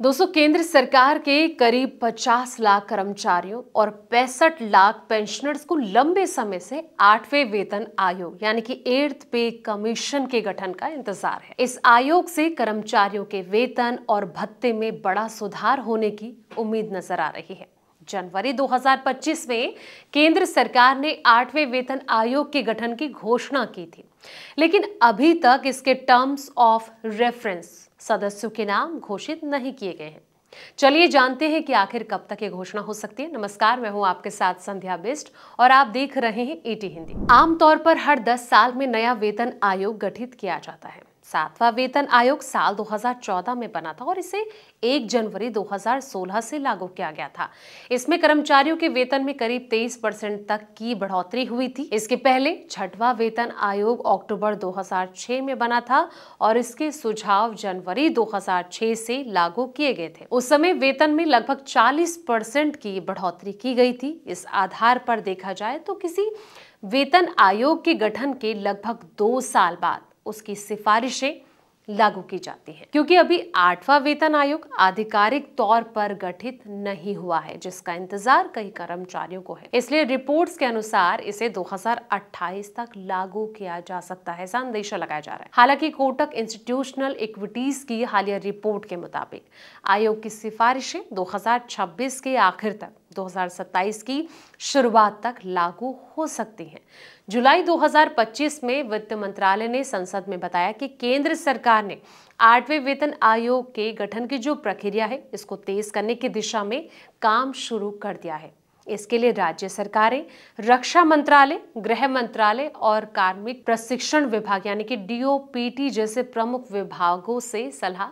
दोस्तों, केंद्र सरकार के करीब 50 लाख कर्मचारियों और 65 लाख पेंशनर्स को लंबे समय से 8वें वेतन आयोग यानी कि 8th पे कमीशन के गठन का इंतजार है। इस आयोग से कर्मचारियों के वेतन और भत्ते में बड़ा सुधार होने की उम्मीद नजर आ रही है। जनवरी 2025 में केंद्र सरकार ने 8वें वेतन आयोग के गठन की घोषणा की थी, लेकिन अभी तक इसके टर्म्स ऑफ रेफरेंस सदस्यों के नाम घोषित नहीं किए गए हैं। चलिए जानते हैं कि आखिर कब तक ये घोषणा हो सकती है। नमस्कार, मैं हूं आपके साथ संध्या बिष्ट और आप देख रहे हैं ईटी हिंदी। आमतौर पर हर 10 साल में नया वेतन आयोग गठित किया जाता है। 7वां वेतन आयोग साल 2014 में बना था और इसे 1 जनवरी 2016 से लागू किया गया था। इसमें कर्मचारियों के वेतन में करीब 23% तक की बढ़ोतरी हुई थी। इसके पहले 6वां वेतन आयोग अक्टूबर 2006 में बना था और इसके सुझाव जनवरी 2006 से लागू किए गए थे। उस समय वेतन में लगभग 40% की बढ़ोतरी की गई थी। इस आधार पर देखा जाए तो किसी वेतन आयोग के गठन के लगभग 2 साल बाद उसकी सिफारिशें लागू की जाती हैं, क्योंकि अभी 8वां वेतन आयोग आधिकारिक तौर पर गठित नहीं हुआ है, जिसका इंतजार कई कर्मचारियों को है। इसलिए रिपोर्ट्स के अनुसार इसे 2028 तक लागू किया जा सकता है, ऐसा अंदेशा लगाया जा रहा है। हालांकि कोटक इंस्टीट्यूशनल इक्विटीज की हालिया रिपोर्ट के मुताबिक आयोग की सिफारिशें 2026 के आखिर तक 2027 की शुरुआत तक लागू हो सकती हैं। जुलाई 2025 में वित्त मंत्रालय ने संसद में बताया कि केंद्र सरकार ने 8वें वेतन आयोग के गठन की जो प्रक्रिया है, इसको तेज करने की दिशा में काम शुरू कर दिया है। इसके लिए राज्य सरकारें, रक्षा मंत्रालय, गृह मंत्रालय और कार्मिक प्रशिक्षण विभाग यानी कि डीओपीटी जैसे प्रमुख विभागों से सलाह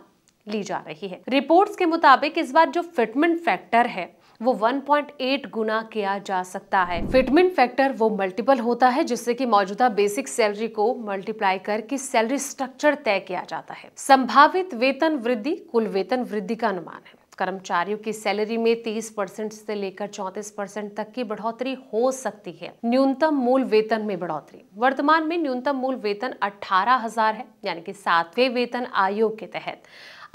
ली जा रही है। रिपोर्ट्स के मुताबिक इस बार जो फिटमेंट फैक्टर है वो 1.8 गुना किया जा सकता है। फिटमेंट फैक्टर वो मल्टीपल होता है जिससे कि मौजूदा बेसिक सैलरी को मल्टीप्लाई करके सैलरी स्ट्रक्चर तय किया जाता है। संभावित वेतन वृद्धि कुल वेतन वृद्धि का अनुमान है। कर्मचारियों की सैलरी में 30% से लेकर 34% तक की बढ़ोतरी हो सकती है। न्यूनतम मूल वेतन में बढ़ोतरी, वर्तमान में न्यूनतम मूल वेतन 18,000 है, यानी कि 7वें वेतन आयोग के तहत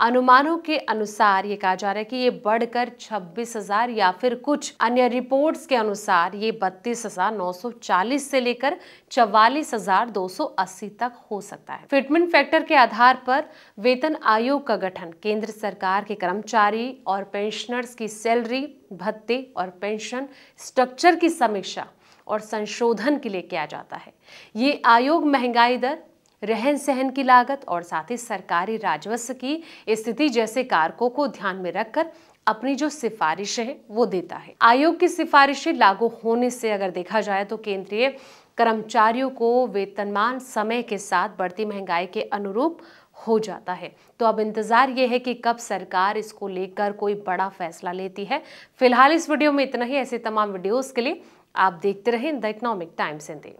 अनुमानों के अनुसार ये कहा जा रहा है कि ये बढ़कर 26,000 या फिर कुछ अन्य रिपोर्ट्स के अनुसार ये 32,940 से लेकर 44,280 तक हो सकता है। फिटमेंट फैक्टर के आधार पर वेतन आयोग का गठन केंद्र सरकार के कर्मचारी और पेंशनर्स की सैलरी, भत्ते और पेंशन स्ट्रक्चर की समीक्षा और संशोधन के लिए किया जाता है। ये आयोग महंगाई दर, रहन सहन की लागत और साथ ही सरकारी राजस्व की स्थिति जैसे कारकों को ध्यान में रखकर अपनी जो सिफारिशें हैं वो देता है। आयोग की सिफारिशें लागू होने से अगर देखा जाए तो केंद्रीय कर्मचारियों को वेतनमान समय के साथ बढ़ती महंगाई के अनुरूप हो जाता है। तो अब इंतजार ये है कि कब सरकार इसको लेकर कोई बड़ा फैसला लेती है। फिलहाल इस वीडियो में इतना ही। ऐसे तमाम वीडियोस के लिए आप देखते रहें द इकोनॉमिक टाइम्स हिंदी।